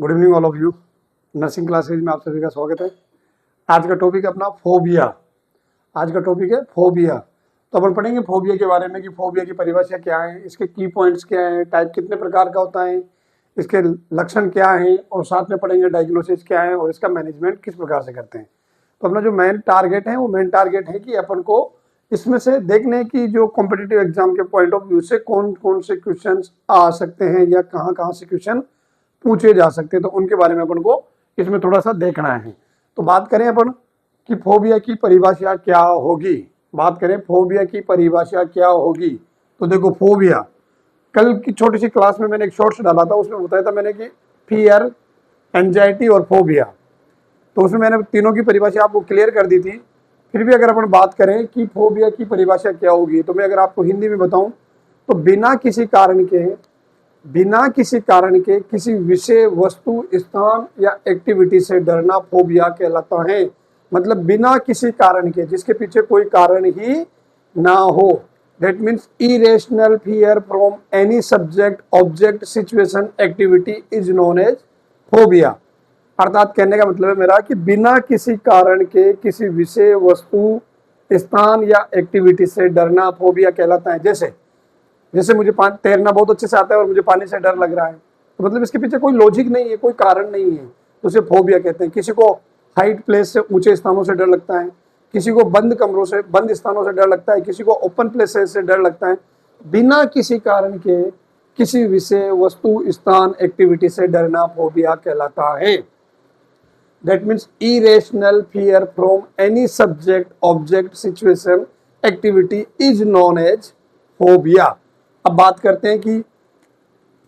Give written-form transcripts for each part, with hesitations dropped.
Good evening all of you. Nursing classes में आप सभी का स्वागत है। आज का टॉपिक अपना फोबिया। आज का टॉपिक है फोबिया। तो अपन पढ़ेंगे फोबिया के बारे में कि फोबिया की परिभाषा क्या है, इसके की पॉइंट्स क्या है, टाइप कितने प्रकार का होता है, इसके लक्षण क्या है, और साथ में पढ़ेंगे डायग्नोसिस क्या है और इसका मैनेजमेंट किस प्रकार से करते हैं। तो अपना जो मेन टारगेट है वो मेन टारगेट है कि अपन को इसमें से देखने की जो कॉम्पिटिटिव एग्जाम के पॉइंट ऑफ व्यू से कौन कौन से क्वेश्चन आ सकते हैं या कहाँ कहाँ से क्वेश्चन पूछे जा सकते हैं, तो उनके बारे में अपन को इसमें थोड़ा सा देखना है। तो बात करें अपन कि फोबिया की परिभाषा क्या होगी। बात करें फोबिया की परिभाषा क्या होगी, तो देखो फोबिया, कल की छोटी सी क्लास में मैंने एक शॉर्ट्स डाला था, उसमें बताया था मैंने कि फियर, एंजाइटी और फोबिया। तो उसमें मैंने तीनों की परिभाषा आपको क्लियर कर दी थी। फिर भी अगर अपन बात करें कि फोबिया की परिभाषा क्या होगी, तो मैं अगर आपको हिंदी में बताऊं तो बिना किसी कारण के किसी विषय, वस्तु, स्थान या एक्टिविटी से डरना फोबिया कहलाता है। मतलब बिना किसी कारण के, जिसके पीछे कोई कारण ही ना हो। That means irrational fear from any subject, object, situation, activity is known as phobia. अर्थात कहने का मतलब है मेरा कि बिना किसी कारण के किसी विषय, वस्तु, स्थान या एक्टिविटी से डरना फोबिया कहलाता है। जैसे मुझे तैरना बहुत अच्छे से आता है और मुझे पानी से डर लग रहा है, तो मतलब इसके पीछे कोई लॉजिक नहीं है, कोई कारण नहीं है, तो उसे फोबिया कहते हैं। किसी को हाइट प्लेस से, ऊंचे स्थानों से डर लगता है, किसी को बंद कमरों से, बंद स्थानों से डर लगता है, किसी को ओपन प्लेसेस से डर लगता है। बिना किसी कारण के किसी विषय, वस्तु, स्थान, एक्टिविटी से डरना फोबिया कहलाता है। That means irrational fear from any subject, object, situation, activity is known as phobia. अब बात करते हैं कि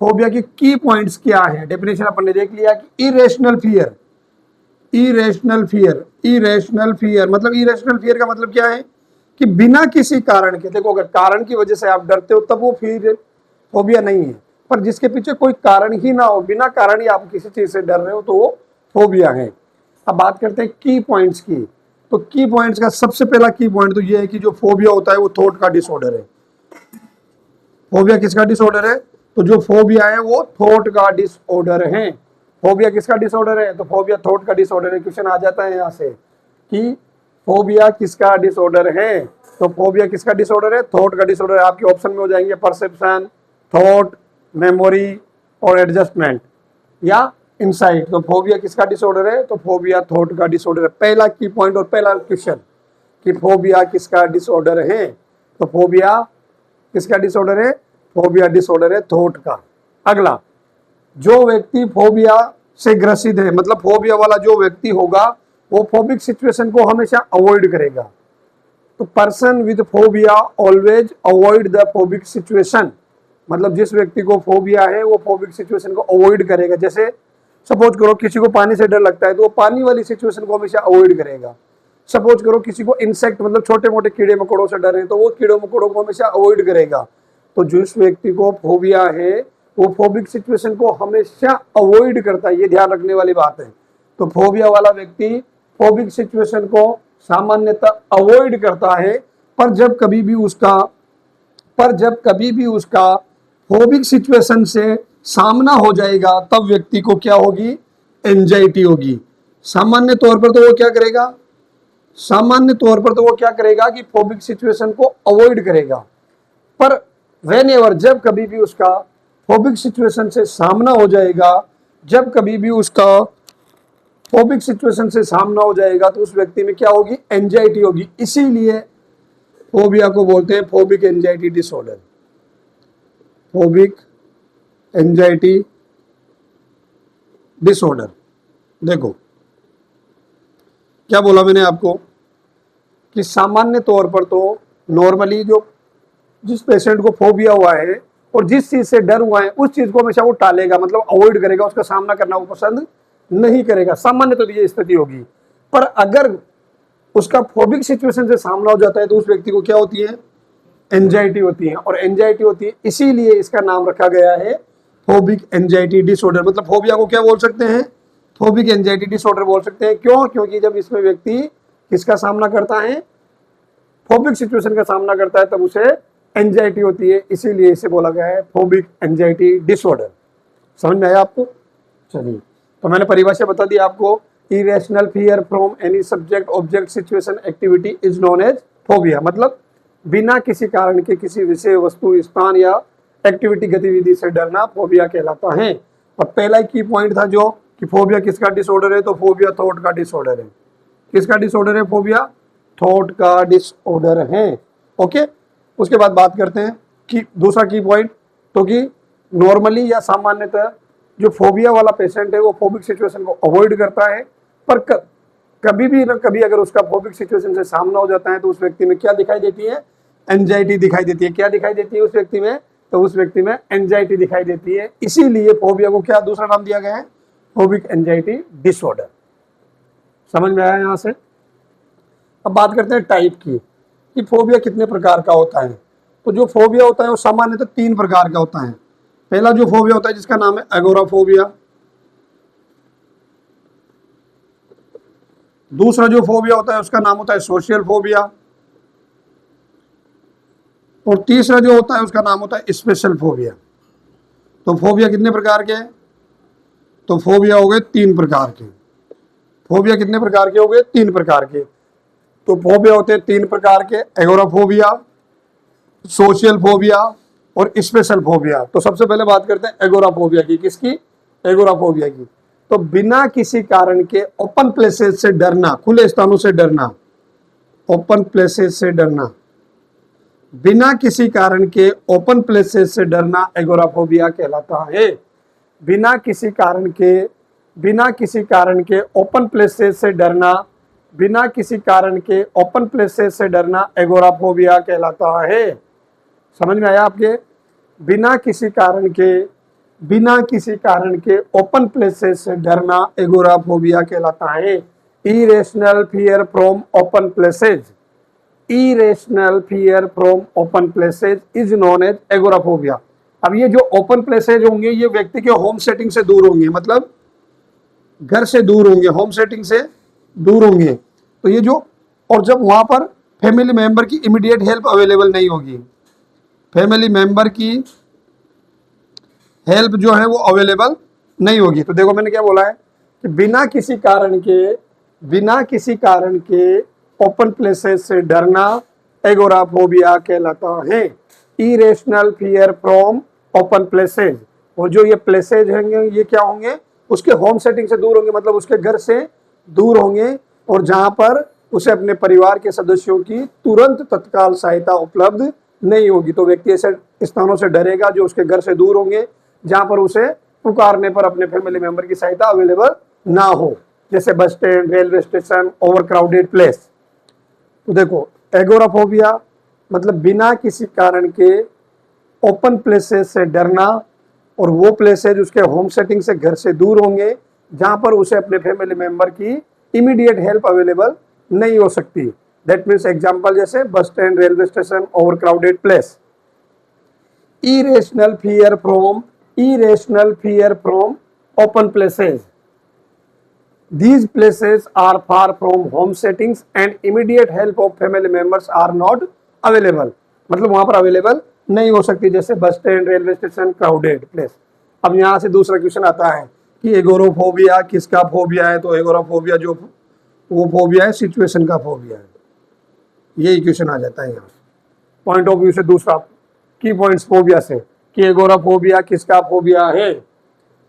फोबिया की की पॉइंट्स क्या है। डेफिनेशन अपन ने देख लिया कि इरेशनल फियर मतलब इरेशनल फियर का मतलब क्या है कि बिना किसी कारण के, देखो अगर कारण की वजह से आप डरते हो तब वो फिर फोबिया नहीं है, पर जिसके पीछे कोई कारण ही ना हो, बिना कारण ही आप किसी चीज से डर रहे हो, तो वो फोबिया है। अब बात करते हैं की पॉइंट्स की। तो की पॉइंट्स का सबसे पहला की पॉइंट तो ये है कि जो फोबिया होता है वो थॉट का डिसऑर्डर है। फोबिया किसका डिसऑर्डर है? तो जो फोबिया है वो थॉट का डिसऑर्डर है। फोबिया किसका डिसऑर्डर है? तो फोबिया थॉट का डिसऑर्डर है। क्वेश्चन आ जाता है यहाँ से कि फोबिया किसका डिसऑर्डर है, तो फोबिया किसका डिसऑर्डर है? थॉट का डिसऑर्डर है। आपके ऑप्शन में हो जाएंगे परसेप्शन, थॉट, मेमोरी और एडजस्टमेंट या इनसाइट। तो फोबिया किसका डिसऑर्डर है? तो फोबिया थॉट का डिसऑर्डर है। पहला की पॉइंट और पहला क्वेश्चन कि फोबिया किसका डिसऑर्डर है, तो फोबिया किसका डिसऑर्डर है? फोबिया डिसऑर्डर है थॉट का। अगला, जो व्यक्ति फोबिया से ग्रसित है, मतलब फोबिया वाला जो व्यक्ति होगा वो फोबिक सिचुएशन को हमेशा अवॉइड करेगा। तो person with phobia always avoid the phobic situation. मतलब जिस व्यक्ति को फोबिया है वो फोबिक सिचुएशन को अवॉइड करेगा। जैसे सपोज करो किसी को पानी से डर लगता है तो वो पानी वाली सिचुएशन को हमेशा अवॉइड करेगा। सपोज करो किसी को इंसेक्ट मतलब छोटे मोटे कीड़े मकोड़ों से डर है तो वो कीड़े मकोड़ों को हमेशा अवॉइड करेगा। तो जिस व्यक्ति को फोबिया है वो फोबिक सिचुएशन को हमेशा अवॉइड करता है, ये ध्यान रखने वाली बात है। तो फोबिया वाला व्यक्ति फोबिक सिचुएशन को सामान्यतः अवॉइड करता है, पर जब कभी भी उसका फोबिक सिचुएशन से सामना हो जाएगा तब व्यक्ति को क्या होगी? एंजाइटी होगी। सामान्य तौर पर तो वो क्या करेगा कि फोबिक सिचुएशन को अवॉइड करेगा, पर व्हेनेवर जब कभी भी उसका फोबिक सिचुएशन से सामना हो जाएगा, तो उस व्यक्ति में क्या होगी? एंजाइटी होगी। इसीलिए फोबिया को बोलते हैं phobic anxiety disorder. Phobic anxiety disorder. देखो क्या बोला मैंने आपको कि सामान्य तौर पर तो नॉर्मली जिस पेशेंट को फोबिया हुआ है और जिस चीज से डर हुआ है उस चीज को हमेशा वो टालेगा, मतलब अवॉइड करेगा, उसका सामना करना वो पसंद नहीं करेगा। सामान्य तो ये स्थिति होगी, पर अगर उसका फोबिक सिचुएशन से सामना हो जाता है तो उस व्यक्ति को क्या होती है? एंजाइटी होती है। और एंजाइटी होती है, इसीलिए इसका नाम रखा गया है फोबिक एंजाइटी डिसऑर्डर। मतलब फोबिया को क्या बोल सकते हैं? फोबिक एंजाइटी डिसऑर्डर बोल सकते हैं। क्यों? क्योंकि जब इसमें व्यक्ति किसका सामना करता है? फोबिक सिचुएशन का सामना करता है, तब उसे एंजाइटी होती है, इसीलिए इसे बोला गया है फोबिक एंजाइटी डिसऑर्डर। समझ में आया आपको? चलिए तो मैंने परिभाषा बता दी आपको, irrational fear from any subject object situation activity is known as phobia. मतलब बिना किसी कारण के किसी विषय वस्तु स्थान या एक्टिविटी गतिविधि से डरना फोबिया कहलाता है। और पहला की पॉइंट था जो कि फोबिया किसका डिसऑर्डर है, तो फोबिया थॉट का डिसऑर्डर है। किसका डिसऑर्डर है? फोबिया थॉट का डिसऑर्डर है। ओके, उसके बाद बात करते हैं कि दूसरा की पॉइंट, तो कि नॉर्मली या सामान्यतः जो फोबिया वाला पेशेंट है वो फोबिक सिचुएशन को अवॉइड करता है, पर कभी भी ना कभी अगर उसका फोबिक सिचुएशन से सामना हो जाता है तो उस व्यक्ति में क्या दिखाई देती है? एंजाइटी दिखाई देती है। क्या दिखाई देती है उस व्यक्ति में? तो उस व्यक्ति में एंजाइटी दिखाई देती है। इसीलिए फोबिया को क्या दूसरा नाम दिया गया है? Phobic anxiety disorder. समझ में आया यहाँ से? अब बात करते हैं टाइप की, कि फोबिया कितने प्रकार का होता है। तो जो फोबिया होता है वो सामान्यतः 3 प्रकार का होता है। पहला जो फोबिया होता है जिसका नाम है एगोराफोबिया। दूसरा जो फोबिया होता है उसका नाम होता है सोशल फोबिया। और तीसरा जो होता है उसका नाम होता है स्पेशल फोबिया। तो फोबिया कितने प्रकार के हैं? तो फोबिया हो गए 3 प्रकार के। फोबिया कितने प्रकार के हो गए? 3 प्रकार के। तो फोबिया होते हैं 3 प्रकार के, एगोराफोबिया, सोशल फोबिया और स्पेशल फोबिया। तो सबसे पहले बात करते हैं एगोराफोबिया की। किसकी? एगोराफोबिया की। तो बिना किसी कारण के ओपन प्लेसेस से डरना, खुले स्थानों से डरना, ओपन प्लेसेस से डरना, बिना किसी कारण के ओपन प्लेसेस से डरना एगोराफोबिया कहलाता है। बिना किसी कारण के ओपन प्लेसेस से डरना, बिना किसी कारण के ओपन प्लेसेस से डरना एगोराफोबिया कहलाता है। समझ में आया आपके? बिना किसी कारण के ओपन प्लेसेस से डरना एगोराफोबिया कहलाता है। Irrational fear from open places, irrational fear from open places is known as agoraphobia. अब ये जो ओपन प्लेसेज होंगे ये व्यक्ति के होम सेटिंग से दूर होंगे, मतलब घर से दूर होंगे, होम सेटिंग से दूर होंगे। तो ये जो, और जब वहां पर फैमिली मेंबर की इमीडिएट हेल्प अवेलेबल नहीं होगी, फैमिली मेंबर की हेल्प जो है वो अवेलेबल नहीं होगी। तो देखो मैंने क्या बोला है कि बिना किसी कारण के ओपन प्लेसेस से डरना एगोराफोबिया कहलाता है। Irrational fear from open places, और जो ये प्लेसेज होंगे ये क्या होंगे? उसके होम सेटिंग से दूर होंगे, मतलब उसके घर से दूर होंगे, और जहां पर उसे अपने परिवार के सदस्यों की तुरंत तत्काल सहायता उपलब्ध नहीं होगी। तो व्यक्ति ऐसे स्थानों से डरेगा जो उसके घर से दूर होंगे, जहां पर उसे पुकारने पर अपने फैमिली मेंबर की सहायता अवेलेबल ना हो, जैसे bus stand, railway station, over crowded place. तो देखो एगोराफोबिया मतलब बिना किसी कारण के ओपन प्लेसेस से डरना, और वो प्लेसेज उसके होम सेटिंग से घर से दूर होंगे, जहां पर उसे अपने फैमिली मेंबर की इमीडिएट हेल्प अवेलेबल नहीं हो सकती। दैट मीन्स एग्जांपल जैसे bus stand, railway station, over crowded place. Irrational fear from open places, these places are far from home settings and immediate help of family members are not available। मतलब वहां पर available नहीं हो सकती, जैसे bus stand, railway station, crowded place. अब यहाँ से दूसरा क्वेश्चन आता है कि एगोराफोबिया किसका फोबिया है? तो एगोराफोबिया जो वो फोबिया है सिचुएशन का फोबिया है। यही क्वेश्चन आ जाता है यहाँ पॉइंट ऑफ व्यू से। दूसरा की पॉइंट्स फोबिया से कि एगोराफोबिया किसका फोबिया है?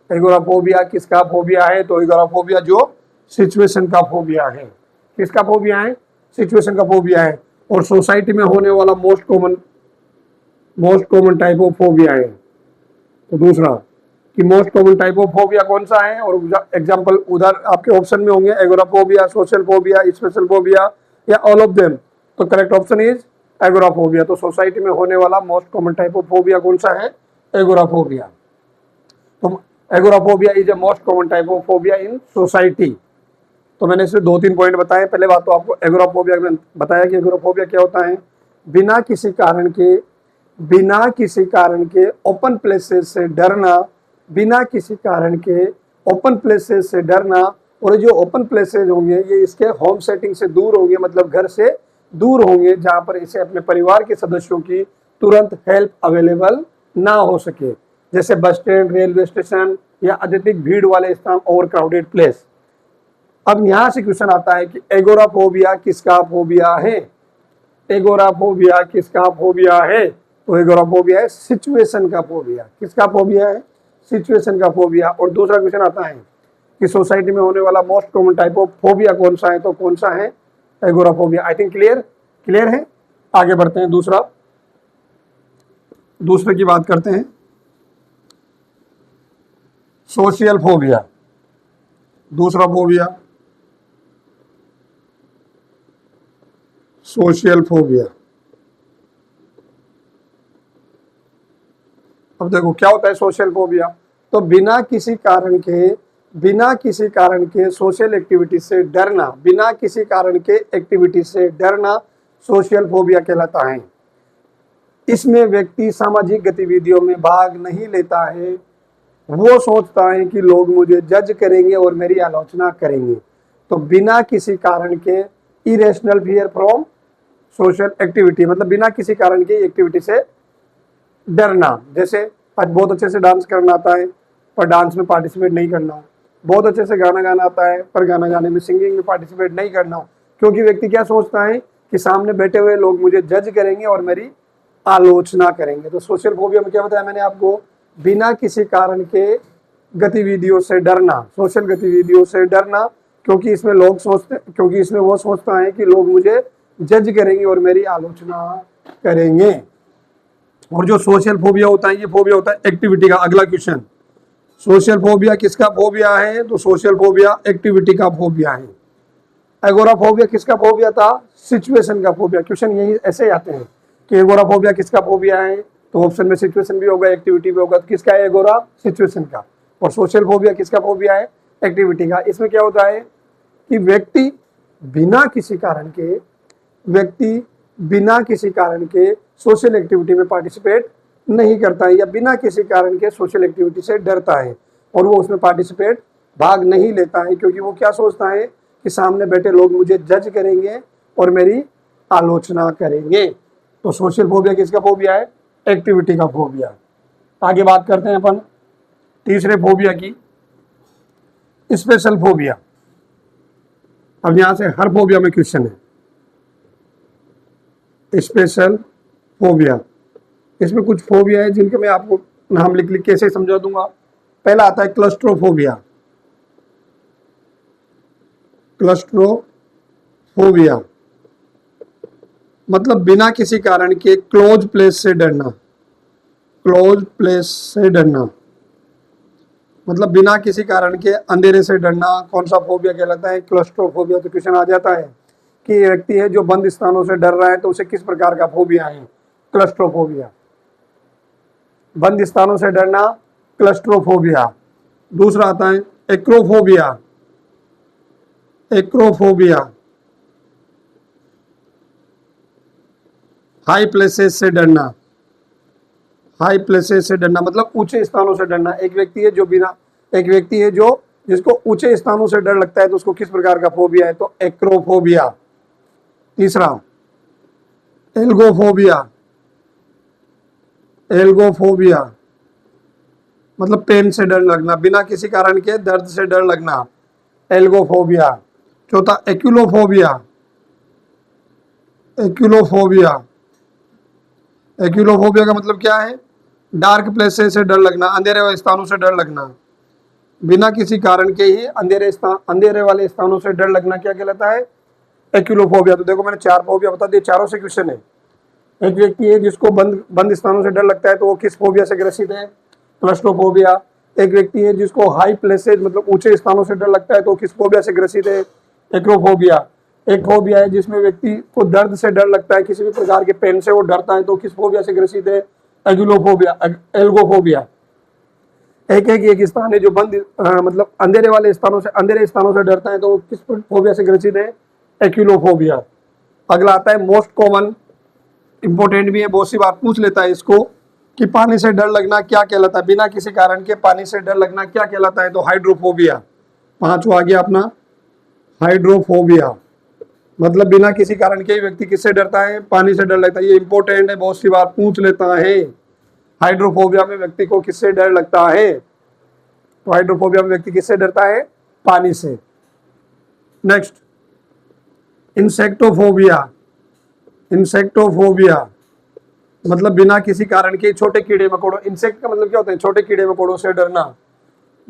एगोराफोबिया किसका फोबिया है? तो एगोराफोबिया जो सिचुएशन का फोबिया है। किसका फोबिया है? सिचुएशन का फोबिया है। और सोसाइटी में होने वाला most common type of phobia है। तो दूसरा कि most common type of phobia कौन सा है? और एग्जांपल उधर आपके ऑप्शन में होंगे, agoraphobia, social phobia, special phobia या ऑल ऑफ देम। तो करेक्ट ऑप्शन इज एगोराफोबिया। तो सोसाइटी में होने वाला most common type of phobia कौन सा है? एगोराफोबिया। तो agoraphobia is a most common type of phobia in society. तो मैंने इसमें 2-3 पॉइंट बताए। पहले बात तो आपको एगोराफोबिया में बताया कि एगोराफोबिया क्या होता है। बिना किसी कारण के ओपन प्लेसेस से डरना, बिना किसी कारण के ओपन प्लेसेस से डरना, और जो ओपन प्लेसेस होंगे ये इसके होम सेटिंग से दूर होंगे, मतलब घर से दूर होंगे, जहां पर इसे अपने परिवार के सदस्यों की तुरंत हेल्प अवेलेबल ना हो सके, जैसे बस स्टैंड, रेलवे स्टेशन या अत्यधिक भीड़ वाले स्थान, ओवर क्राउडेड प्लेस। अब यहां से क्वेश्चन आता है कि एगोराफोबिया किसका फोबिया है? एगोराफोबिया किसका फोबिया है? तो एगोराफोबिया है सिचुएशन का फोबिया। किसका फोबिया है? सिचुएशन का फोबिया। और दूसरा क्वेश्चन आता है कि सोसाइटी में होने वाला most common type of phobia कौन सा है? तो कौन सा है? एगोराफोबिया। आई थिंक क्लियर है। आगे बढ़ते हैं, दूसरे की बात करते हैं, सोशल फोबिया। दूसरा फोबिया सोशल फोबिया। अब देखो क्या होता है सोशल फोबिया। तो बिना किसी कारण के सोशल एक्टिविटी से डरना, बिना किसी कारण के एक्टिविटी से डरना सोशल फोबिया कहलाता है। इसमें व्यक्ति सामाजिक गतिविधियों में भाग नहीं लेता है, वो सोचता है कि लोग मुझे जज करेंगे और मेरी आलोचना करेंगे। तो बिना किसी कारण के irrational fear from social activity, मतलब बिना किसी कारण की एक्टिविटी से डरना। जैसे आज बहुत अच्छे से डांस करना आता है पर डांस में पार्टिसिपेट नहीं करना, बहुत अच्छे से गाना गाना आता है पर गाना गाने में, सिंगिंग में पार्टिसिपेट नहीं करना, क्योंकि व्यक्ति क्या सोचता है कि सामने बैठे हुए लोग मुझे जज करेंगे और मेरी आलोचना करेंगे। तो सोशल फोबिया में क्या बताया मैंने आपको? बिना किसी कारण के गतिविधियों से डरना, सोशल गतिविधियों से डरना, क्योंकि इसमें वो सोचता है कि लोग मुझे जज करेंगे और मेरी आलोचना करेंगे। और जो सोशल फोबिया होता है, ये फोबिया होता है एक्टिविटी का। अगला क्वेश्चन, सोशल फोबिया किसका फोबिया है? तो सोशल फोबिया एक्टिविटी का फोबिया है। एगोराफोबिया किसका फोबिया था? सिचुएशन का फोबिया। क्वेश्चन यही ऐसे आते हैं कि एगोराफोबिया किसका फोबिया है? तो ऑप्शन में सिचुएशन भी होगा, एक्टिविटी भी होगा। तो किसका है एगोरा? सिचुएशन का। और सोशल फोबिया किसका फोबिया है? एक्टिविटी का। इसमें क्या होता है कि व्यक्ति बिना किसी कारण के सोशल एक्टिविटी में पार्टिसिपेट नहीं करता है, या बिना किसी कारण के सोशल एक्टिविटी से डरता है और वो उसमें पार्टिसिपेट भाग नहीं लेता है, क्योंकि वो क्या सोचता है कि सामने बैठे लोग मुझे जज करेंगे और मेरी आलोचना करेंगे। तो सोशल फोबिया किसका फोबिया है? एक्टिविटी का फोबिया। आगे बात करते हैं अपन तीसरे फोबिया की, स्पेशल फोबिया। अब यहां से हर फोबिया में क्वेश्चन है। स्पेशल फोबिया, इसमें कुछ फोबिया है जिनके मैं आपको नाम लिख के ऐसे समझा दूंगा। पहला आता है क्लस्ट्रोफोबिया। क्लस्ट्रोफोबिया मतलब बिना किसी कारण के क्लोज प्लेस से डरना। क्लोज प्लेस से डरना मतलब बिना किसी कारण के अंधेरे से डरना। कौन सा फोबिया कहलाता है? क्लस्ट्रोफोबिया। तो क्वेश्चन आ जाता है कि ये व्यक्ति है जो बंद स्थानों से डर रहा है, तो उसे किस प्रकार का फोबिया है? क्लस्ट्रोफोबिया। बंद स्थानों से डरना, क्लस्ट्रोफोबिया। दूसरा आता है एक्रोफोबिया। एक्रोफोबिया हाई प्लेसेस से डरना। हाई प्लेसेस से डरना मतलब ऊंचे स्थानों से डरना। एक व्यक्ति है जो जिसको ऊंचे स्थानों से डर लगता है, तो उसको किस प्रकार का फोबिया है? तो एक्रोफोबिया। तीसरा एल्गोफोबिया। एल्गोफोबिया मतलब पेन से डर लगना, बिना किसी कारण के दर्द से डर लगना, एल्गोफोबिया। चौथा एक्यूलोफोबिया। एक्यूलोफोबिया एक्यूलोफोबिया का मतलब क्या है? डार्क प्लेसेस से डर लगना, अंधेरे स्थानों से डर लगना। बिना किसी कारण के ही अंधेरे वाले स्थानों से डर लगना क्या कहलाता है? एक्यूलोफोबिया। तो देखो मैंने 4 फोबिया बता दिए, चारों से क्वेश्चन है। एक व्यक्ति है जिसको बंद स्थानों से डर लगता है, तो वो किस फोबिया से ग्रसित है? क्लस्ट्रोफोबिया। एक व्यक्ति है जिसको हाई प्लेसेस मतलब ऊंचे स्थानों से डर लगता है, तो किस फोबिया से ग्रसित है? एक्रोफोबिया। एक फोबिया है जिसमें व्यक्ति को दर्द से डर लगता है, किसी भी प्रकार के पेन से वो डरता है, तो किस फोबिया से ग्रसित है? एल्गोफोबिया। एक स्थान है जो मतलब अंधेरे स्थानों से डरता है, तो वो किस फोबिया से ग्रसित है? एक्यूलोफोबिया। अगला आता है मोस्ट कॉमन, इंपॉर्टेंट भी है, बहुत सी बार पूछ लेता है इसको कि पानी से डर लगना क्या कहलाता है? बिना किसी कारण के पानी से डर लगना क्या कहलाता है? तो हाइड्रोफोबिया। 5वां आ गया अपना हाइड्रोफोबिया। मतलब बिना किसी कारण के व्यक्ति किससे डरता है? पानी से डर लगता है। ये इंपॉर्टेंट है, बहुत सी बार पूछ लेता है। हाइड्रोफोबिया में व्यक्ति को किससे डर लगता है? तो हाइड्रोफोबिया में व्यक्ति किससे डरता है? पानी से। नेक्स्ट, इंसेक्टोफोबिया। इंसेक्टोफोबिया मतलब बिना किसी कारण के छोटे कीड़े मकोड़ों, इंसेक्ट का मतलब क्या होता है? छोटे कीड़े मकोड़ों से डरना।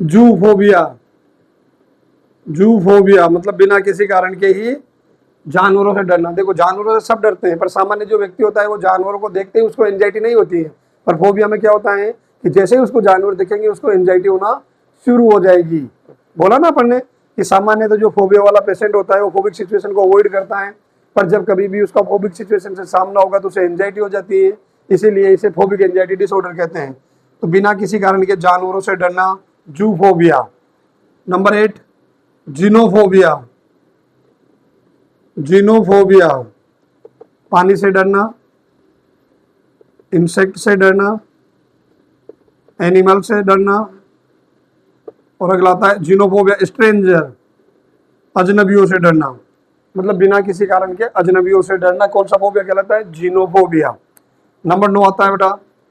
जूफोबिया। जूफोबिया मतलब बिना किसी कारण के ही जानवरों से डरना। देखो जानवरों से सब डरते हैं, पर सामान्य जो व्यक्ति होता है वो जानवरों को देखते ही उसको एंजाइटी नहीं होती है, पर फोबिया में क्या होता है कि जैसे ही उसको जानवर दिखेंगे उसको एंजाइटी होना शुरू हो जाएगी। बोला ना अपन ने कि सामान्य तो जो फोबिया वाला पेशेंट होता है वो फोबिक सिचुएशन को अवॉइड करता है, पर जब कभी भी उसका फोबिक सिचुएशन से सामना होगा तो उसे एंजाइटी हो जाती है, इसीलिए इसे फोबिक एंजाइटी डिसऑर्डर कहते हैं। तो बिना किसी कारण के जानवरों से डरना, जूफोबिया। नंबर 8, जिनोफोबिया। जिनोफोबिया पानी से डरना, इंसेक्ट से डरना, एनिमल से डरना। और अगला आता है जिनोफोबिया, स्ट्रेंजर, अजनबियों से डरना, मतलब बिना किसी कारण के अजनबियों से डरना। कौन सा फोबिया कहलाता है? जिनोफोबिया। नंबर 9 आता है बेटा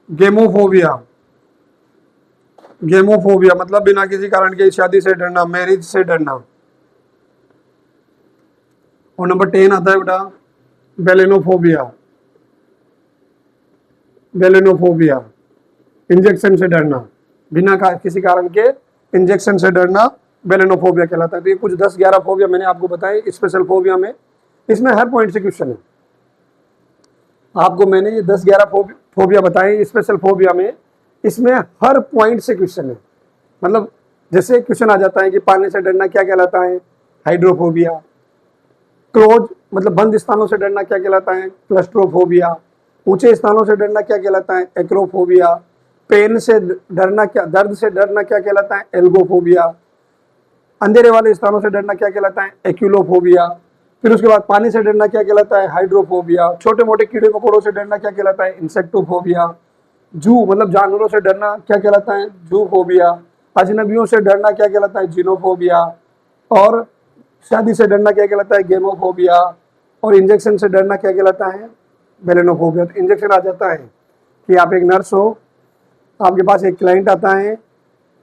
गेमोफोबिया। गेमोफोबिया मतलब बिना किसी कारण के शादी से डरना, मैरिज से डरना। और नंबर 10 आता है बेटा बेलेनोफोबिया। बेलेनोफोबिया इंजेक्शन से डरना, बिना किसी कारण के इंजेक्शन से डरना बेलेनोफोबिया कहलाता है। तो ये कुछ 10-11 फोबिया मैंने आपको बताए स्पेशल फोबिया में। इसमें हर पॉइंट से क्वेश्चन है। आपको मैंने ये 10-11 फोबिया बताए स्पेशल फोबिया में, इसमें हर पॉइंट से क्वेश्चन है। मतलब जैसे क्वेश्चन आ जाता है कि पानी से डरना क्या कहलाता है? हाइड्रोफोबिया। क्लोज मतलब बंद स्थानों से डरना क्या कहलाता है? क्लस्ट्रोफोबिया। ऊंचे स्थानों से डरना क्या कहलाता है? एक्रोफोबिया। पेन से डरना क्या, दर्द से डरना क्या कहलाता है? एल्गोफोबिया। अंधेरे वाले स्थानों से डरना क्या कहलाता है? एक्यूलोफोबिया। फिर उसके बाद पानी से डरना क्या कहलाता है? हाइड्रोफोबिया। छोटे मोटे कीड़े मकोड़ों से डरना क्या कहलाता है? इंसेक्टोफोबिया। जू मतलब जानवरों से डरना क्या कहलाता है? जूफोबिया। अजनबियों से डरना क्या कहलाता है? जिनोफोबिया। और शादी से डरना क्या कहलाता है? गेमोफोबिया। और इंजेक्शन से डरना क्या कहलाता है? बेलेनोफोबिया। तो इंजेक्शन आ जाता है कि आप एक नर्स हो, आपके पास एक क्लाइंट आता है,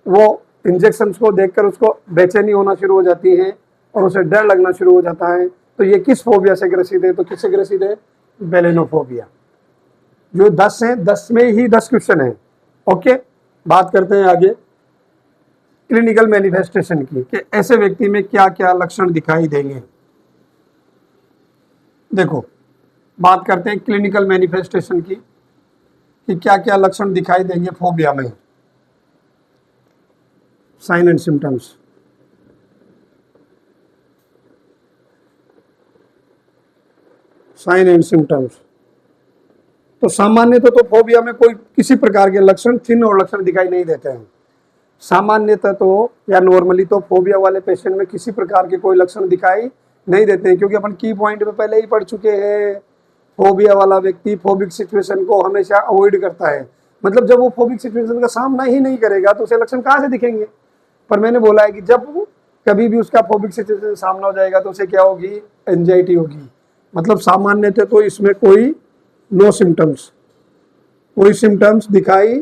वो इंजेक्शन को देखकर उसको बेचैनी होना शुरू हो जाती है और उसे डर लगना शुरू हो जाता है। तो ये किस फोबिया से ग्रसित है? तो किससे ग्रसित है? बेलेनोफोबिया। जो 10 है, 10 में ही 10 क्वेश्चन है। ओके, बात करते हैं आगे क्लिनिकल मैनिफेस्टेशन की, कि ऐसे व्यक्ति में क्या क्या लक्षण दिखाई देंगे। देखो बात करते हैं क्लिनिकल मैनिफेस्टेशन की कि क्या क्या लक्षण दिखाई देंगे फोबिया में। Sign and symptoms. Sign and symptoms तो सामान्यतः तो फोबिया में कोई किसी प्रकार के लक्षण, चिन्ह और लक्षण दिखाई नहीं देते हैं। सामान्यतः तो या नॉर्मली तो फोबिया वाले पेशेंट में किसी प्रकार के कोई लक्षण दिखाई नहीं देते हैं, क्योंकि अपन की पॉइंट में पहले ही पढ़ चुके हैं। फोबिया वाला व्यक्ति फोबिक सिचुएशन को हमेशा अवॉइड करता है। मतलब जब वो फोबिक सिचुएशन का सामना ही नहीं करेगा तो उसे लक्षण कहाँ से दिखेंगे? पर मैंने बोला है कि जब कभी भी उसका फोबिक सिचुएशन सामना हो जाएगा तो उसे क्या होगी? एंजाइटी होगी। मतलब सामान्यतः तो इसमें कोई नो सिम्टम्स, कोई सिम्टम्स दिखाई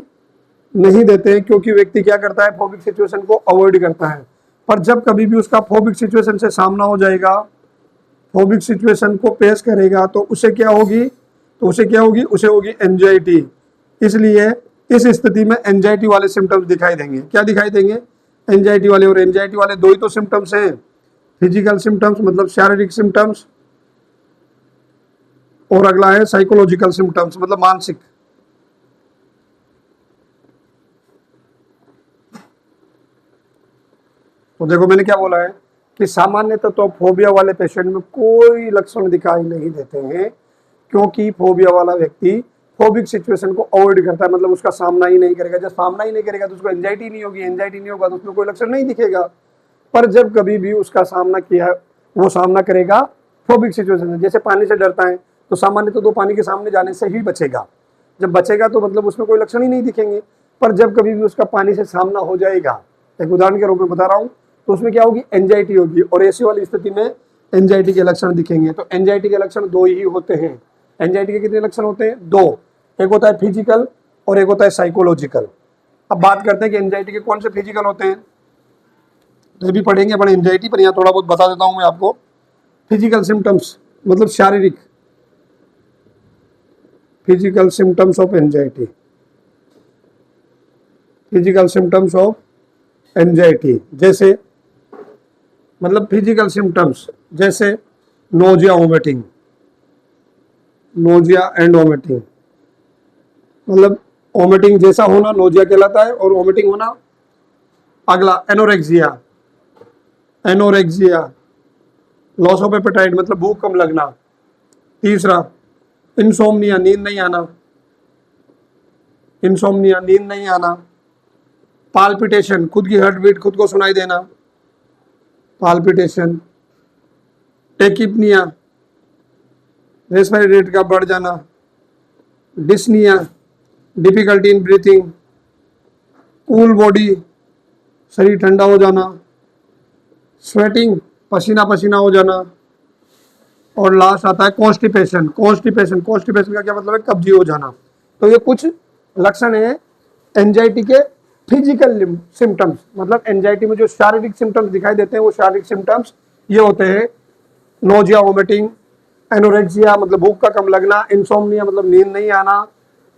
नहीं देते हैं, क्योंकि व्यक्ति क्या करता है? फोबिक सिचुएशन को अवॉइड करता है। पर जब कभी भी उसका फोबिक सिचुएशन से सामना हो जाएगा, फोबिक सिचुएशन को पेश करेगा, तो उसे क्या होगी? उसे होगी एंजाइटी। इसलिए इस स्थिति में एंजाइटी वाले सिम्टम्स दिखाई देंगे। क्या दिखाई देंगे? एंजाइटी वाले। और एंजाइटी वाले दो ही तो सिम्टम्स हैं, फिजिकल सिम्टम्स मतलब शारीरिक सिम्टम्स, और अगला है साइकोलॉजिकल सिम्टम्स मतलब मानसिक। तो देखो मैंने क्या बोला है कि सामान्यतः तो फोबिया वाले पेशेंट में कोई लक्षण दिखाई नहीं देते हैं, क्योंकि फोबिया वाला व्यक्ति फोबिक सिचुएशन को अवॉइड करता है। मतलब उसका सामना ही नहीं करेगा। जब सामना ही नहीं करेगा तो उसको एंजाइटी नहीं होगी, एंजाइटी नहीं होगा तो उसमें कोई लक्षण नहीं दिखेगा। पर जब कभी भी उसका सामना किया, वो सामना करेगा फोबिक सिचुएशन से। जैसे पानी से डरता है तो सामान्य तो पानी के सामने जाने से ही बचेगा। जब बचेगा तो मतलब उसमें कोई लक्षण ही नहीं दिखेंगे। पर जब कभी भी उसका पानी से सामना हो जाएगा, एक उदाहरण के रूप में बता रहा हूँ, तो उसमें क्या होगी? एंजाइटी होगी। और ऐसी वाली स्थिति में एंजाइटी के लक्षण दिखेंगे। तो एंजाइटी के लक्षण दो ही होते हैं। एंजाइटी के कितने लक्षण होते हैं? दो। एक होता है फिजिकल और एक होता है साइकोलॉजिकल। अब बात करते हैं कि एंजाइटी के कौन से फिजिकल होते हैं, तो ये भी पढ़ेंगे अपन एंजाइटी, पर यहाँ थोड़ा बहुत बता देता हूँ मैं आपको। फिजिकल सिम्टम्स मतलब शारीरिक, physical symptoms of anxiety, physical symptoms of anxiety जैसे, मतलब फिजिकल सिम्टम्स जैसे nausea vomiting, nausea and vomiting, मतलब वोमिटिंग जैसा होना नोजिया कहलाता है, और वोमिटिंग होना। अगला anorexia, anorexia loss of appetite मतलब भूख कम लगना। तीसरा इंसोम्निया, नींद नहीं आना, इंसोम्निया नींद नहीं आना। पाल्पिटेशन, खुद की हार्ट बीट खुद को सुनाई देना, पाल्पिटेशन। टेकिपनिया, रेस्पिरेटरी रेट का बढ़ जाना। Dyspnea, difficulty in breathing. Cool body, शरीर ठंडा हो जाना। स्वेटिंग, पसीना पसीना हो जाना। और लास्ट आता है कॉन्स्टिपेशन, कॉन्स्टिपेशन, कॉन्स्टिपेशन का क्या मतलब है, कब्जी हो जाना। तो ये कुछ लक्षण है एंजाइटी के फिजिकल सिम्टम्स, मतलब एंजाइटी में जो शारीरिक सिम्टम्स दिखाई देते हैं वो शारीरिक सिम्टम्स ये होते हैं। नोजिया वोमिटिंग, एनोरेक्सिया मतलब भूख का कम लगना, इंसोम्निया मतलब नींद नहीं आना,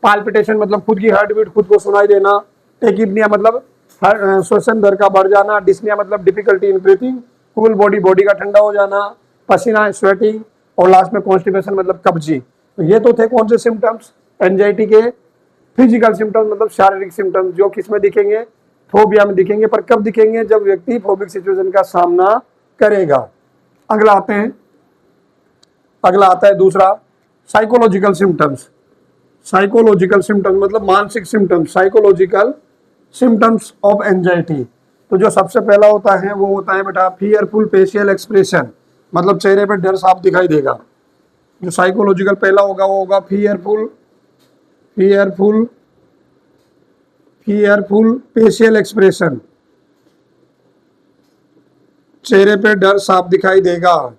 पाल्पिटेशन मतलब खुद की हार्ट बीट खुद को सुनाई देना, टेकिपनिया मतलब श्वसन दर का बढ़ जाना, डिस्निया मतलब difficulty in breathing, cool body body का ठंडा हो जाना, पसीना स्वेटिंग, और लास्ट में कॉन्स्टिपेशन मतलब कब्जी। तो ये तो थे कौन से सिम्टम्स एंजाइटी के फिजिकल सिम्टम्स, मतलब शारीरिक सिम्टम्स, जो किस में दिखेंगे, फोबिया में दिखेंगे। पर कब दिखेंगे, जब व्यक्ति फोबिक सिचुएशन का सामना करेगा। अगला आते हैं, अगला आता है दूसरा साइकोलॉजिकल सिम्टम्स। साइकोलॉजिकल सिम्टम्स मतलब मानसिक symptoms, psychological symptoms of anxiety. तो जो सबसे पहला होता है वो होता है बेटा फियरफुल फेशियल एक्सप्रेशन, मतलब चेहरे पे डर साफ दिखाई देगा। जो साइकोलॉजिकल पहला होगा वो होगा fearful, fearful, fearful facial expression, चेहरे पे डर साफ दिखाई देगा।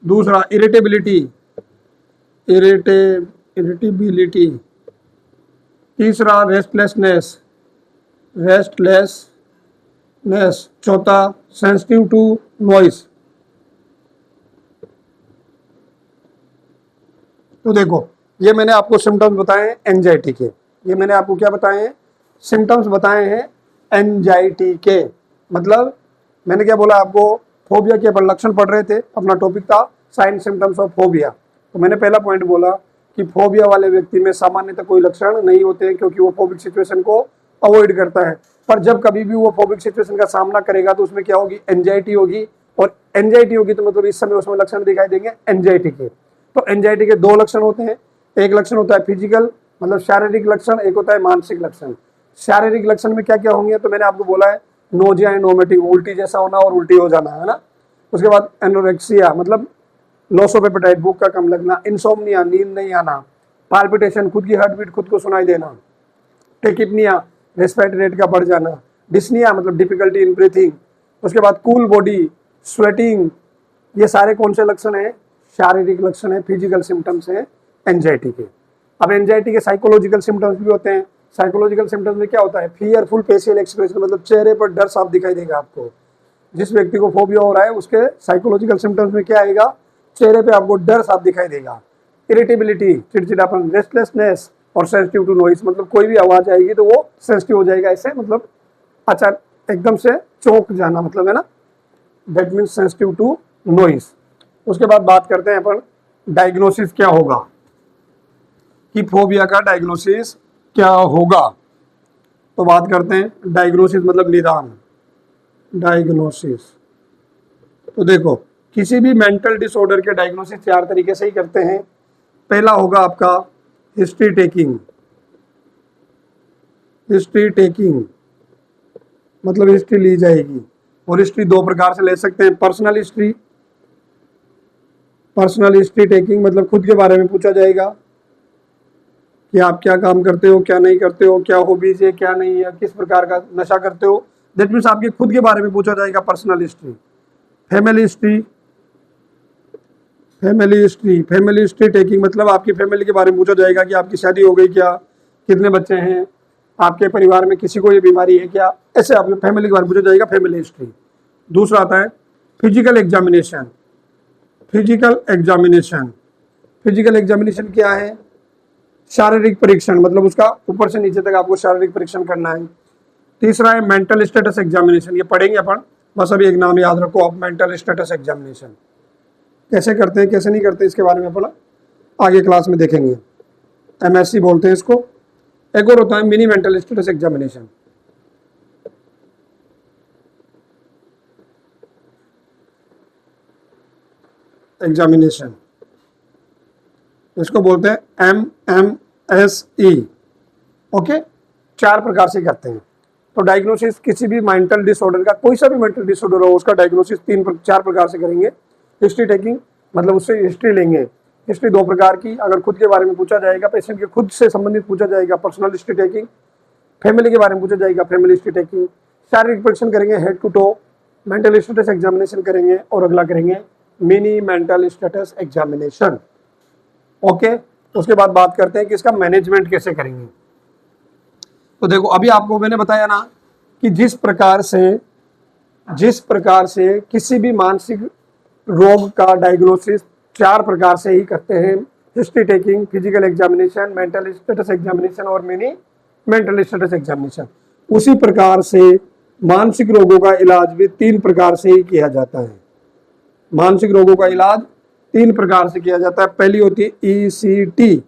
दूसरा इरिटेबिलिटी, इरिटेबिलिटी। तीसरा रेस्टलेसनेस, रेस्टलेसनेस। चौथा सेंसिटिव टू नॉइस। तो देखो ये मैंने आपको सिम्टम्स बताए हैं एंजाइटी के, ये मैंने आपको क्या बताए हैं, सिम्टम्स बताए हैं एंजाइटी के। मतलब मैंने क्या बोला आपको, फोबिया के लक्षण पढ़ रहे थे, अपना टॉपिक था साइन सिम्टम्स ऑफ फोबिया। तो मैंने पहला पॉइंट बोला कि फोबिया वाले व्यक्ति में सामान्यतः कोई लक्षण नहीं होते हैं, क्योंकि वो फोबिक सिचुएशन को अवॉइड करता है। पर जब कभी भी वो फोबिक सिचुएशन का सामना करेगा तो उसमें क्या होगी, एंजाइटी होगी, और एंजाइटी होगी तो मतलब इस समय उसमें लक्षण दिखाई देंगे एंजाइटी के। तो एंजाइटी के दो लक्षण होते हैं, एक लक्षण होता है फिजिकल मतलब शारीरिक लक्षण, एक होता है मानसिक लक्षण। शारीरिक लक्षण में क्या क्या होंगे, तो मैंने आपको बोला है नोजिया एंड वोमिटिंग, उल्टी जैसा होना और उल्टी हो जाना, है ना। उसके बाद एनोरेक्सिया मतलब लॉस ऑफ एपेटाइट, भूख का कम लगना। इंसोम्निया, नींद नहीं आना। पाल्पिटेशन, खुद की हार्ट बीट खुद को सुनाई देना। टेकिपनिया, रेस्पिरेटरी रेट का बढ़ जाना। डिस्निया मतलब डिफिकल्टी इन ब्रीथिंग। उसके बाद कूल बॉडी, स्वेटिंग। ये सारे कौन से लक्षण हैं, शारीरिक लक्षण है, फिजिकल सिम्टम्स हैं एंजाइटी के। अब एंजाइटी के साइकोलॉजिकल सिम्टम्स भी होते हैं। साइकोलॉजिकल सिम्टम्स में क्या होता है, फियरफुल फेशियल एक्सप्रेशन मतलब चेहरे पर डर साफ दिखाई देगा आपको। जिस व्यक्ति को फोबिया हो रहा है उसके साइकोलॉजिकल सिम्टम्स में क्या आएगा, चेहरे पे आपको डर साफ दिखाई देगा। इरिटेबिलिटी, चिड़चिड़ापन। रेस्टलेसनेस और सेंसिटिव टू नॉइस मतलब कोई भी आवाज आएगी तो वो सेंसिटिव हो जाएगा, ऐसे मतलब अचानक एकदम से चौंक जाना, मतलब है ना, that means sensitive to noise. उसके बाद बात करते हैं अपन डायग्नोसिस क्या होगा, कि फोबिया का डायग्नोसिस क्या होगा। तो बात करते हैं डायग्नोसिस मतलब निदान, डायग्नोसिस। तो देखो किसी भी मेंटल डिसऑर्डर के डायग्नोसिस चार तरीके से ही करते हैं। पहला होगा आपका हिस्ट्री टेकिंग, हिस्ट्री टेकिंग मतलब हिस्ट्री ली जाएगी, और हिस्ट्री दो प्रकार से ले सकते हैं, personal history, personal history taking मतलब खुद के बारे में पूछा जाएगा कि आप क्या काम करते हो, क्या नहीं करते हो, क्या हॉबीज है, क्या नहीं है, किस प्रकार का नशा करते हो, दैट मीन्स आपके खुद के बारे में पूछा जाएगा, personal history. Family history, family history, family history taking मतलब आपकी फैमिली के बारे में पूछा जाएगा कि आपकी शादी हो गई क्या, कितने बच्चे हैं, आपके परिवार में किसी को ये बीमारी है क्या, ऐसे आपके फैमिली के बारे में पूछा जाएगा, फैमिली हिस्ट्री। दूसरा आता है physical examination. Physical examination, physical examination क्या है? शारीरिक परीक्षण, मतलब उसका ऊपर से नीचे तक आपको शारीरिक परीक्षण करना है। तीसरा है मेंटल स्टेटस एग्जामिनेशन, ये पढ़ेंगे अपन, बस अभी एक नाम याद रखो आप, मेंटल स्टेटस एग्जामिनेशन कैसे करते हैं कैसे नहीं करते इसके बारे में अपन आगे क्लास में देखेंगे, MSc बोलते हैं इसको। एक और होता है mini mental status examination. Examination इसको बोलते हैं MMSE। ओके, 4 प्रकार से करते हैं। तो डायग्नोसिस किसी भी मेंटल डिसऑर्डर का, कोई सा भी मेंटल डिसऑर्डर हो उसका डायग्नोसिस 4 प्रकार से करेंगे। हिस्ट्री टेकिंग, मतलब उससे हिस्ट्री लेंगे। हिस्ट्री 2 प्रकार की, अगर खुद के बारे में पूछा जाएगा, पेशेंट के खुद से संबंधित पूछा जाएगा, पर्सनल हिस्ट्री टेकिंग। फैमिली के बारे में पूछा जाएगा, फैमिली हिस्ट्री टेकिंग। शारीरिक परीक्षण करेंगे head to toe, mental status examination करेंगे, और अगला करेंगे mini mental status examination. Okay, उसके बाद बात करते हैं कि इसका मैनेजमेंट कैसे करेंगे। तो देखो अभी आपको मैंने बताया ना कि जिस प्रकार से किसी भी मानसिक रोग का डायग्नोसिस 4 प्रकार से ही करते हैं, history taking, physical examination, mental status examination और मिनी मेंटल स्टेटस एग्जामिनेशन, उसी प्रकार से मानसिक रोगों का इलाज भी 3 प्रकार से ही किया जाता है। मानसिक रोगों का इलाज 3 प्रकार से किया जाता है। पहली होती है ECT,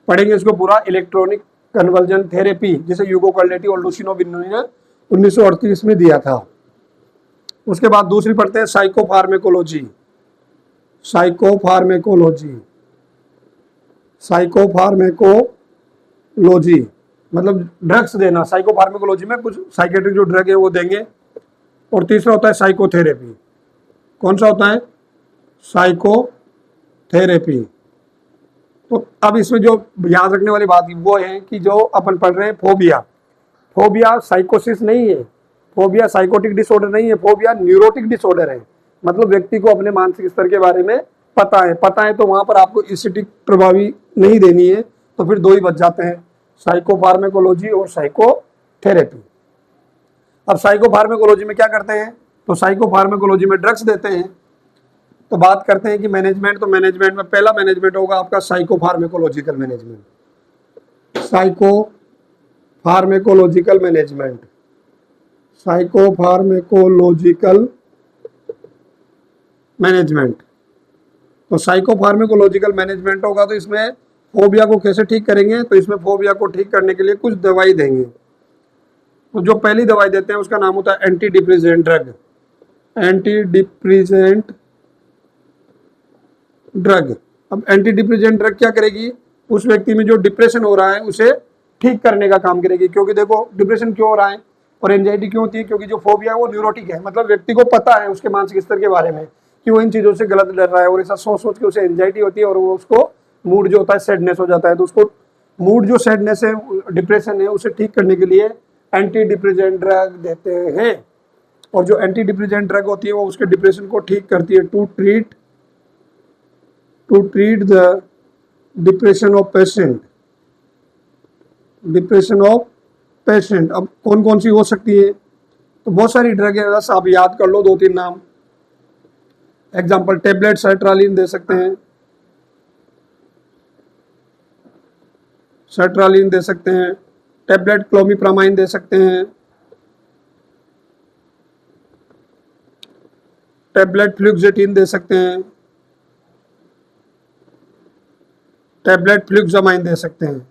पढ़ेंगे इसको पूरा, इलेक्ट्रॉनिक कन्वर्जन थेरेपी, जिसे यूगो कर्लेटी और लुसिनो बिन्नोई ने 1938 में दिया था। उसके बाद दूसरी पढ़ते हैं साइकोफार्मेकोलॉजी। साइकोफार्मेकोलॉजी मतलब ड्रग्स देना। साइकोफार्मेकोलॉजी में कुछ साइकेट्रिक जो ड्रग है वो देंगे। और तीसरा होता है साइकोथेरेपी। कौन सा होता है? साइकोथेरेपी। तो अब इसमें जो याद रखने वाली बात वो है कि जो अपन पढ़ रहे हैं फोबिया साइकोसिस नहीं है, फोबिया साइकोटिक डिसऑर्डर नहीं है, फोबिया न्यूरोटिक डिसऑर्डर है। मतलब व्यक्ति को अपने मानसिक स्तर के बारे में पता है तो वहां पर आपको ECT प्रभावी नहीं देनी है, तो फिर 2 ही बच जाते हैं, साइकोफार्मेकोलॉजी और साइकोथेरेपी। अब साइकोफार्मेकोलॉजी में क्या करते हैं? तो साइकोफार्मेकोलॉजी में ड्रग्स देते हैं। तो बात करते हैं कि मैनेजमेंट, तो मैनेजमेंट में पहला मैनेजमेंट होगा आपका साइकोफार्मेकोलॉजिकल मैनेजमेंट। साइकोफार्मेकोलॉजिकल मैनेजमेंट तो साइकोफार्मेकोलॉजिकल मैनेजमेंट होगा। तो इसमें फोबिया को कैसे ठीक करेंगे? तो इसमें फोबिया को ठीक करने के लिए कुछ दवाई देंगे। तो जो पहली दवाई देते हैं उसका नाम होता है एंटी डिप्रेसेंट ड्रग। अब एंटी डिप्रेसेंट ड्रग क्या करेगी? उस व्यक्ति में जो डिप्रेशन हो रहा है उसे ठीक करने का काम करेगी। क्योंकि देखो डिप्रेशन क्यों हो रहा है और एंजाइटी क्यों होती है? क्योंकि जो फोबिया है वो न्यूरोटिक है, मतलब व्यक्ति को पता है उसके मानसिक स्तर के बारे में कि वो इन चीज़ों से गलत डर रहा है, और ऐसा सोच के उसे एंजाइटी होती है और वो उसको मूड जो होता है सैडनेस हो जाता है। तो उसको मूड जो सैडनेस है, डिप्रेशन है, उसे ठीक करने के लिए एंटी डिप्रेसेंट ड्रग देते हैं। और जो एंटी डिप्रेसेंट ड्रग होती है वो उसके डिप्रेशन को ठीक करती है, to treat the depression of patient. अब कौन कौन सी हो सकती है? तो बहुत सारी ड्रग है, बस आप याद कर लो 2-3 नाम। एग्जाम्पल, टेबलेट सर्ट्रालिन दे सकते हैं, टेबलेट क्लोमिप्रामाइन दे सकते हैं, टेबलेट फ्लुक्सेटिन दे सकते हैं, टेबलेट फ्लुक्सामाइन दे सकते हैं।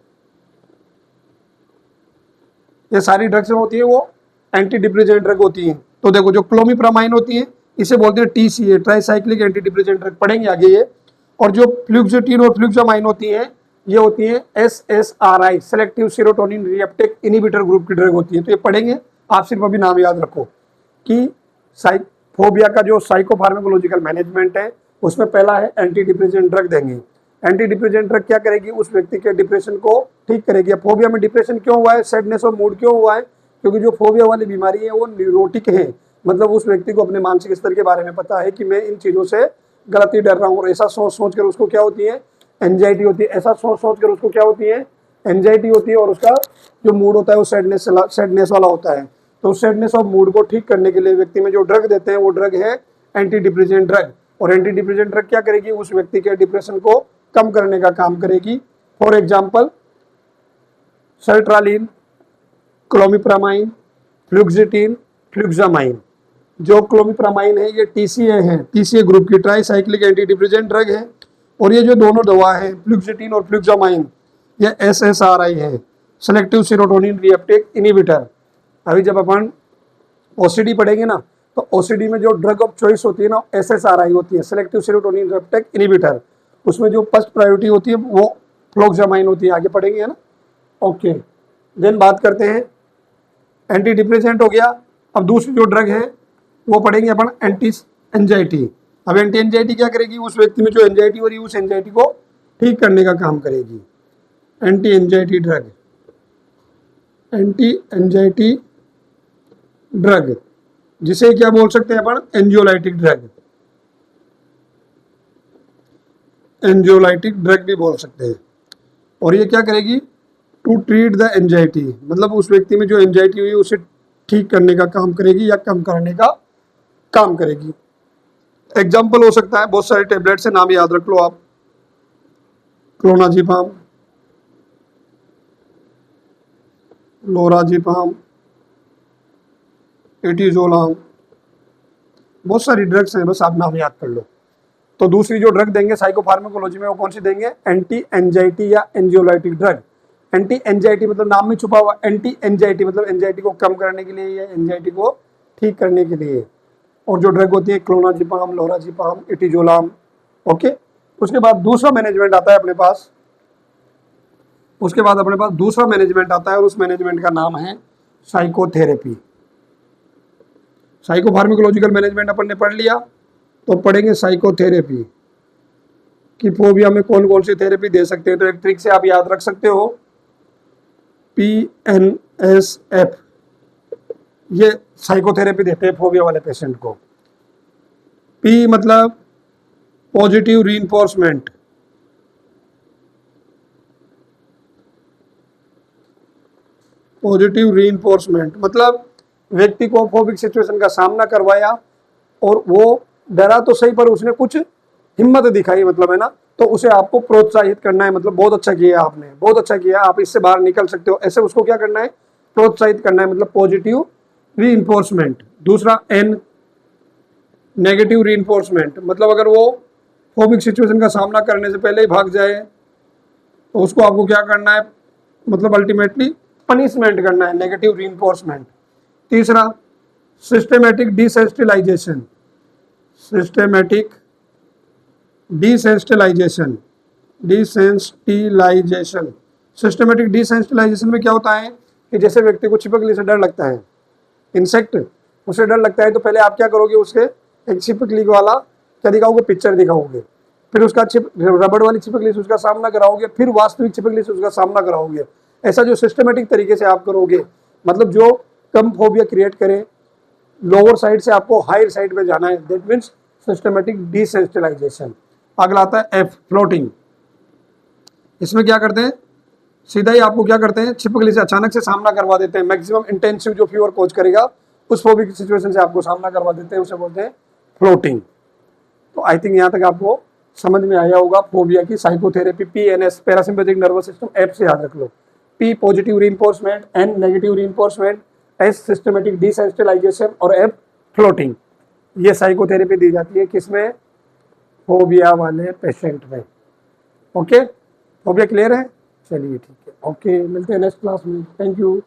ये सारी ड्रग्स होती है वो एंटी डिप्रेसेंट ड्रग होती हैं। तो देखो जो क्लोमिप्रामाइन होती है इसे बोलते हैं TCA, tricyclic anti depressant drug, पढ़ेंगे आगे ये। और जो फ्लुक्सेटिन और फ्लुक्सामाइन होती है ये होती है SSRI, selective serotonin reuptake inhibitor group की ड्रग होती है। तो ये पढ़ेंगे, आप सिर्फ अभी नाम याद रखो कि फोबिया का जो साइकोफार्मेकोलॉजिकल मैनेजमेंट है उसमें पहला है एंटी डिप्रेसेंट ड्रग देंगे। एंटी डिप्रेसेंट ड्रग क्या करेगी? उस व्यक्ति के डिप्रेशन को ठीक करेगी। फोबिया में डिप्रेशन क्यों हुआ है, सैडनेस और मूड क्यों हुआ है? क्योंकि जो फोबिया वाली बीमारी है वो न्यूरोटिक है, मतलब उस व्यक्ति को अपने मानसिक स्तर के बारे में पता है कि मैं इन चीज़ों से गलती डर रहा हूँ, और ऐसा सोच कर उसको क्या होती है? एंजाइटी होती है। ऐसा सोच कर उसको क्या होती है? एंजाइटी होती है और उसका जो मूड होता है वो सैडनेस वाला होता है। तो उस सैडनेस ऑफ मूड को ठीक करने के लिए व्यक्ति में जो ड्रग देते हैं वो ड्रग है एंटी डिप्रेसेंट ड्रग। और एंटी डिप्रेसेंट ड्रग क्या करेगी, उस व्यक्ति के डिप्रेशन को कम करने का काम करेगी। For example sertraline, clomipramine, fluoxetine, fluvoxamine. जो क्लोमिप्रामाइन है ये टीसीए है, टीसीए ग्रुप की ट्राईसाइक्लिक एंटी डिप्रेसेंट ड्रग है। और ये जो दोनों दवा है फ्लुक्सिटीन और फ्लुक्सामाइन ये एसएसआरआई है, सेलेक्टिव सेरोटोनिन रीअपटेक इनहिबिटर। अभी जब अपन ओसीडी पढ़ेंगे ना तो ओसीडी में जो ड्रग ऑफ चॉइस होती है ना एसएसआरआई होती है, सेलेक्टिव सेरोटोनिन रीअपटेक इनहिबिटर। उसमें जो फर्स्ट प्रायोरिटी होती है वो फ्लुक्सामाइन होती है, आगे पढ़ेंगे है ना। ओके, देन बात करते हैं एंटी डिप्रेसेंट हो गया। अब दूसरी जो ड्रग है वो पढ़ेंगे अपन एंटी एंजाइटी। अब एंटी एंजाइटी क्या करेगी, उस व्यक्ति में जो एंजाइटी हो रही है उस एंजाइटी को ठीक करने का काम करेगी। Anti anxiety drug, anti anxiety drug जिसे क्या बोल सकते हैं अपन, एंजियोलाइटिक ड्रग, एंजियोलाइटिक ड्रग भी बोल सकते हैं। और ये क्या करेगी, टू ट्रीट द एंजाइटी, मतलब उस व्यक्ति में जो एंजाइटी हुई उसे ठीक करने का काम करेगी या कम करने का काम करेगी। एग्जाम्पल हो सकता है, बहुत सारे टेबलेट से नाम याद रख लो आप, क्लोनाजिपाम, लोराजिपाम, एटिजोलाम, बहुत सारी ड्रग्स हैं, बस आप नाम याद कर लो। तो दूसरी जो ड्रग देंगे साइकोफार्माकोलॉजी में वो कौन सी देंगे, एंटी एंजाइटी या एंजियोलाइटिक ड्रग। एंटी एंजाइटी मतलब नाम में छुपा हुआ, एंटी एंजाइटी मतलब एंजाइटी को कम करने के लिए या एंजाइटी को ठीक करने के लिए। और जो ड्रग होती है क्लोनाजिपाम, लोराजिपाम, एटिजोलाम। ओके, उसके बाद दूसरा मैनेजमेंट आता है अपने पास, उसके बाद अपने पास दूसरा मैनेजमेंट आता है और उस मैनेजमेंट का नाम है साइकोथेरेपी। साइकोफार्माकोलॉजिकल मैनेजमेंट अपन ने पढ़ लिया, तो पढ़ेंगे साइकोथेरेपी कि फोबिया में कौन कौन सी थेरेपी दे सकते हैं। तो एक ट्रिक से आप याद रख सकते हो, PNSF, ये साइकोथेरेपी देते हैं फोबिया वाले पेशेंट को। P मतलब पॉजिटिव रीइंफोर्समेंट, पॉजिटिव रीइंफोर्समेंट मतलब व्यक्ति को फोबिक सिचुएशन का सामना करवाया और वो डरा तो सही पर उसने कुछ हिम्मत दिखाई, मतलब है ना, तो उसे आपको प्रोत्साहित करना है, मतलब बहुत अच्छा किया आपने, बहुत अच्छा किया, आप इससे बाहर निकल सकते हो, ऐसे उसको क्या करना है, प्रोत्साहित करना है, मतलब पॉजिटिव रीइंफोर्समेंट। दूसरा N नेगेटिव रीइंफोर्समेंट, मतलब अगर वो फोबिक सिचुएशन का सामना करने से पहले ही भाग जाए तो उसको आपको क्या करना है, मतलब अल्टीमेटली पनिशमेंट करना है, नेगेटिव रीइंफोर्समेंट। तीसरा systematic desensitization, systematic desensitization, desensitization. Systematic desensitization में क्या होता है कि जैसे व्यक्ति को छिपकली से डर लगता है, इंसेक्ट, उसे डर लगता है, तो पहले आप क्या करोगे, उसके एक छिपकली वाला क्या दिखाओगे, पिक्चर दिखाओगे, फिर उसका रबड़ वाली छिपकली से उसका सामना कराओगे, फिर वास्तविक छिपकली से उसका सामना कराओगे। ऐसा जो सिस्टमेटिक तरीके से आप करोगे, मतलब जो कम फोबिया क्रिएट करें, लोअर साइड से आपको हायर साइड पे जाना है, दैट मीन्स सिस्टमेटिक डिसेंसिटाइजेशन। अगला आता है F फ्लोटिंग। इसमें क्या करते हैं, सीधा ही आपको क्या करते हैं, छिपकली से अचानक से सामना करवा देते हैं, मैक्सिमम इंटेंसिव जो फीवर कोज करेगा उस फोबिक सिचुएशन से आपको सामना करवा देते हैं, उसे बोलते हैं फ्लोटिंग। तो आई थिंक यहाँ तक आपको समझ में आया होगा फोबिया की psychotherapy. PNS parasympathetic nervous system, F से याद रख लो, P positive reinforcement, N negative reinforcement, S systematic desensitization और F फ्लोटिंग। ये साइकोथेरेपी दी जाती है किसमें, फोबिया वाले पेशेंट में। ओके, फोबिया क्लियर है, चलिए ठीक है, ओके, मिलते हैं नेक्स्ट क्लास में, थैंक यू।